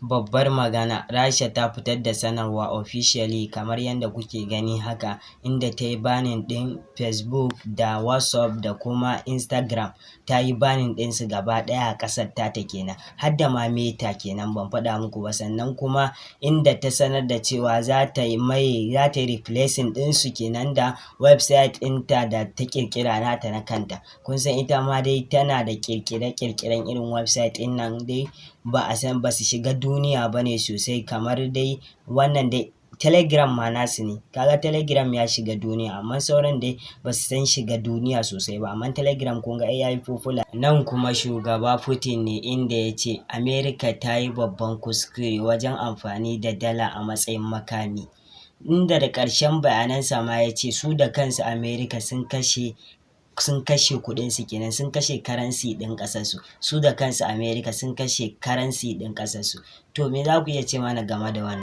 Babbar magana, Rasha ta fitar da sanarwa officially kamar yadda kuke gani haka, inda ta yi banning ɗin Facebook da WhatsApp da kuma Instagram. Ta yi banning ɗinsu gaba ɗaya a ƙasar ta kenan. Har da ma Meta kenan ban faɗa muku ba. Sannan kuma inda ta sanar da cewa za ta yi replacing ɗinsu kenan da website ɗinta da ta ƙirƙira nata na kanta. Kun san ita ma dai tana da ƙirƙire-ƙirƙiren irin website ɗin nan dai ba su shiga duniya ba ne sosai kamar dai wannan dai Telegram ma nasu ne. Kaga Telegram ya shiga duniya amma sauran dai ba su san shiga duniya sosai ba. Amma Telegram kun ga ai yayi popular. Nan kuma shugaba Putin ne inda ya ce America ta yi babban kuskure wajen amfani da dala a matsayin makami. Inda da ƙarshen bayanansa ma ya ce su da kansu America sun kashe kuɗinsu kenan, sun kashe currency ɗin ƙasarsu. Su da kansu America sun kashe currency ɗin ƙasarsu. To me za ku iya ce mana game da wannan?